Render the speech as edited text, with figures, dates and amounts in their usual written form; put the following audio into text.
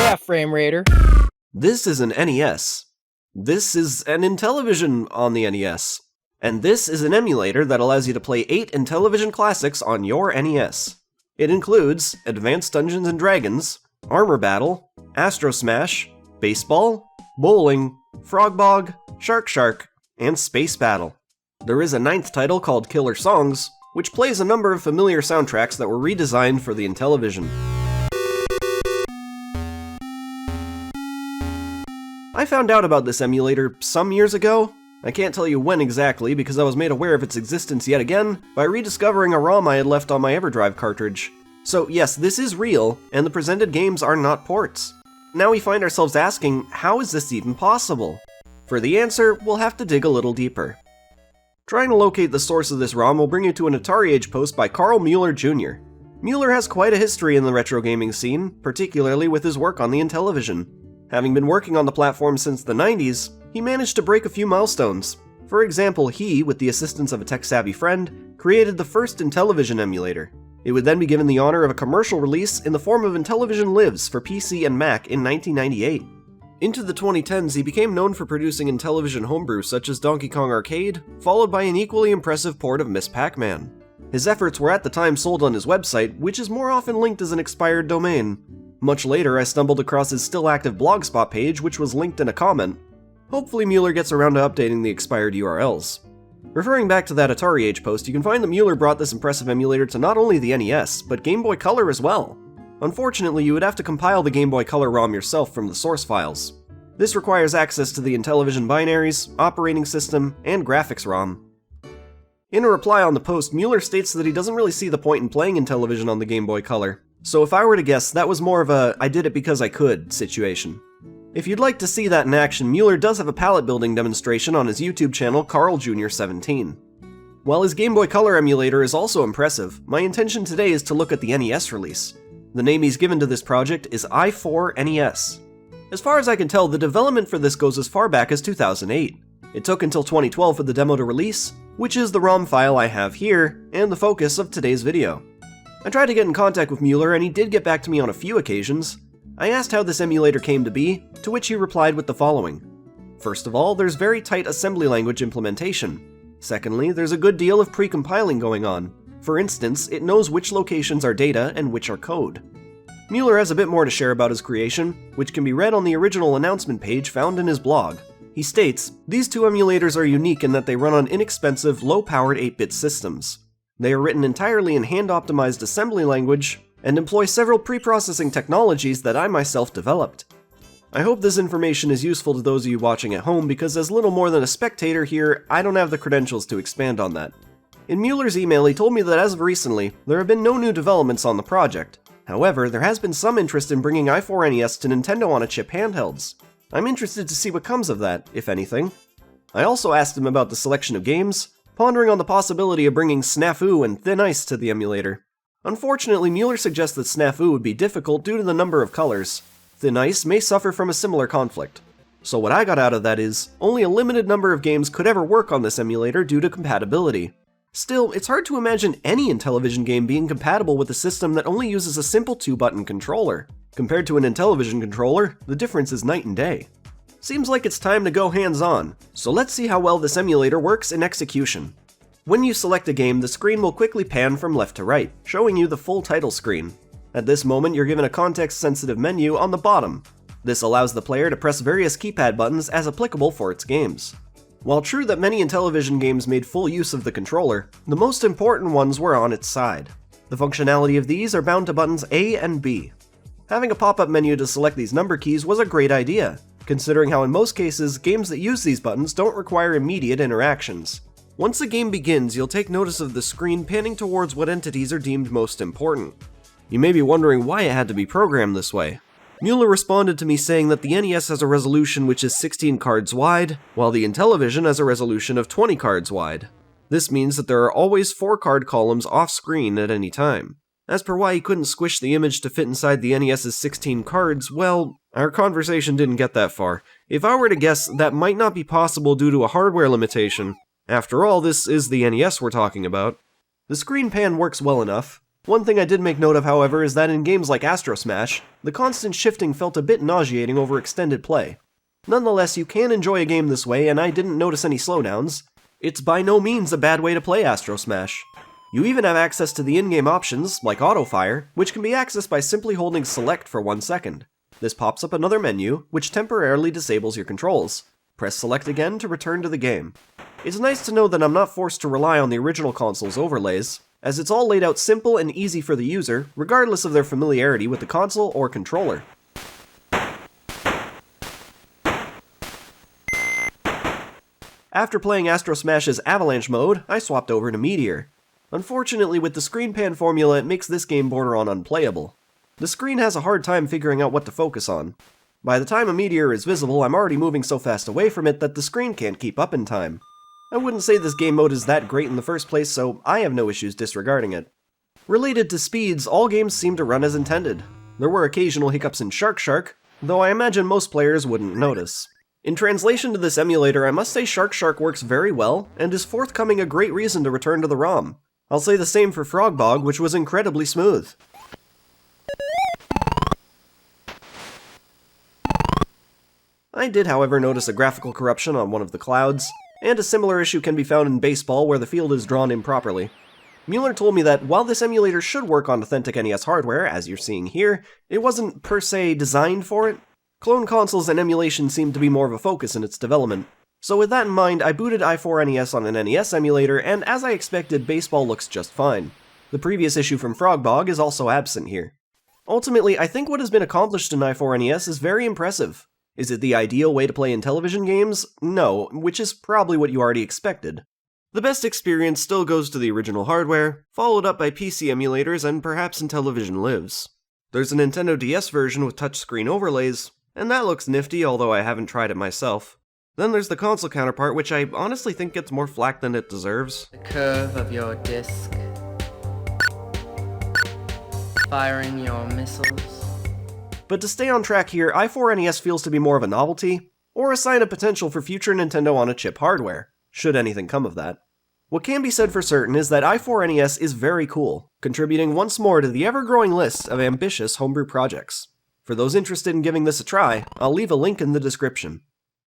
Yeah, Frame Raider. This is an NES. This is an Intellivision on the NES. And this is an emulator that allows you to play 8 Intellivision classics on your NES. It includes Advanced Dungeons & Dragons, Armor Battle, Astro Smash, Baseball, Bowling, Frog Bog, Shark, and Space Battle. There is a 9th title called Killer Songs, which plays a number of familiar soundtracks that were redesigned for the Intellivision. I found out about this emulator some years ago. I can't tell you when exactly because I was made aware of its existence yet again by rediscovering a ROM I had left on my EverDrive cartridge. So yes, this is real, and the presented games are not ports. Now we find ourselves asking, how is this even possible? For the answer, we'll have to dig a little deeper. Trying to locate the source of this ROM will bring you to an Atari Age post by Carl Mueller Jr. Mueller has quite a history in the retro gaming scene, particularly with his work on the Intellivision. Having been working on the platform since the 90s, he managed to break a few milestones. For example, he, with the assistance of a tech-savvy friend, created the first Intellivision emulator. It would then be given the honor of a commercial release in the form of Intellivision Lives for PC and Mac in 1998. Into the 2010s, he became known for producing Intellivision homebrew such as Donkey Kong Arcade, followed by an equally impressive port of Miss Pac-Man. His efforts were at the time sold on his website, which is more often linked as an expired domain. Much later, I stumbled across his still-active Blogspot page, which was linked in a comment. Hopefully Mueller gets around to updating the expired URLs. Referring back to that Atari Age post, you can find that Mueller brought this impressive emulator to not only the NES, but Game Boy Color as well. Unfortunately, you would have to compile the Game Boy Color ROM yourself from the source files. This requires access to the Intellivision binaries, operating system, and graphics ROM. In a reply on the post, Mueller states that he doesn't really see the point in playing Intellivision on the Game Boy Color. So if I were to guess, that was more of a I did it because I could situation. If you'd like to see that in action, Mueller does have a palette building demonstration on his YouTube channel, Carl Jr. 17. While his Game Boy Color emulator is also impressive, my intention today is to look at the NES release. The name he's given to this project is I4NES. As far as I can tell, the development for this goes as far back as 2008. It took until 2012 for the demo to release, which is the ROM file I have here, and the focus of today's video. I tried to get in contact with Mueller, and he did get back to me on a few occasions. I asked how this emulator came to be, to which he replied with the following. First of all, there's very tight assembly language implementation. Secondly, there's a good deal of pre-compiling going on. For instance, it knows which locations are data and which are code. Mueller has a bit more to share about his creation, which can be read on the original announcement page found in his blog. He states, "These two emulators are unique in that they run on inexpensive, low-powered 8-bit systems. They are written entirely in hand-optimized assembly language, and employ several pre-processing technologies that I myself developed. I hope this information is useful to those of you watching at home because as little more than a spectator here, I don't have the credentials to expand on that." In Mueller's email, he told me that as of recently, there have been no new developments on the project. However, there has been some interest in bringing I4NES to Nintendo on-a-chip handhelds. I'm interested to see what comes of that, if anything. I also asked him about the selection of games, pondering on the possibility of bringing Snafu and Thin Ice to the emulator. Unfortunately, Mueller suggests that Snafu would be difficult due to the number of colors. Thin Ice may suffer from a similar conflict. So what I got out of that is, only a limited number of games could ever work on this emulator due to compatibility. Still, it's hard to imagine any Intellivision game being compatible with a system that only uses a simple 2-button controller. Compared to an Intellivision controller, the difference is night and day. Seems like it's time to go hands-on, so let's see how well this emulator works in execution. When you select a game, the screen will quickly pan from left to right, showing you the full title screen. At this moment, you're given a context-sensitive menu on the bottom. This allows the player to press various keypad buttons as applicable for its games. While true that many Intellivision games made full use of the controller, the most important ones were on its side. The functionality of these are bound to buttons A and B. Having a pop-up menu to select these number keys was a great idea, considering how in most cases, games that use these buttons don't require immediate interactions. Once a game begins, you'll take notice of the screen panning towards what entities are deemed most important. You may be wondering why it had to be programmed this way. Mueller responded to me saying that the NES has a resolution which is 16 cards wide, while the Intellivision has a resolution of 20 cards wide. This means that there are always 4 card columns off-screen at any time. As per why he couldn't squish the image to fit inside the NES's 16 cards, well, our conversation didn't get that far. If I were to guess, that might not be possible due to a hardware limitation. After all, this is the NES we're talking about. The screen pan works well enough. One thing I did make note of, however, is that in games like Astro Smash, the constant shifting felt a bit nauseating over extended play. Nonetheless, you can enjoy a game this way, and I didn't notice any slowdowns. It's by no means a bad way to play Astro Smash. You even have access to the in-game options, like auto-fire, which can be accessed by simply holding select for 1 second. This pops up another menu, which temporarily disables your controls. Press select again to return to the game. It's nice to know that I'm not forced to rely on the original console's overlays, as it's all laid out simple and easy for the user, regardless of their familiarity with the console or controller. After playing Astro Smash's Avalanche mode, I swapped over to Meteor. Unfortunately, with the screen pan formula, it makes this game border on unplayable. The screen has a hard time figuring out what to focus on. By the time a meteor is visible, I'm already moving so fast away from it that the screen can't keep up in time. I wouldn't say this game mode is that great in the first place, so I have no issues disregarding it. Related to speeds, all games seem to run as intended. There were occasional hiccups in Shark Shark, though I imagine most players wouldn't notice. In translation to this emulator, I must say Shark Shark works very well, and is forthcoming a great reason to return to the ROM. I'll say the same for Frog Bog, which was incredibly smooth. I did, however, notice a graphical corruption on one of the clouds, and a similar issue can be found in baseball where the field is drawn improperly. Mueller told me that while this emulator should work on authentic NES hardware, as you're seeing here, it wasn't per se designed for it. Clone consoles and emulation seemed to be more of a focus in its development. So with that in mind, I booted I4NES on an NES emulator, and as I expected, baseball looks just fine. The previous issue from Frog Bog is also absent here. Ultimately, I think what has been accomplished in I4NES is very impressive. Is it the ideal way to play Intellivision games? No, which is probably what you already expected. The best experience still goes to the original hardware, followed up by PC emulators, and perhaps Intellivision lives. There's a Nintendo DS version with touchscreen overlays, and that looks nifty, although I haven't tried it myself. Then there's the console counterpart, which I honestly think gets more flack than it deserves. The curve of your disc. Firing your missiles. But to stay on track here, I4NES feels to be more of a novelty, or a sign of potential for future Nintendo on-a-chip hardware, should anything come of that. What can be said for certain is that I4NES is very cool, contributing once more to the ever-growing list of ambitious homebrew projects. For those interested in giving this a try, I'll leave a link in the description.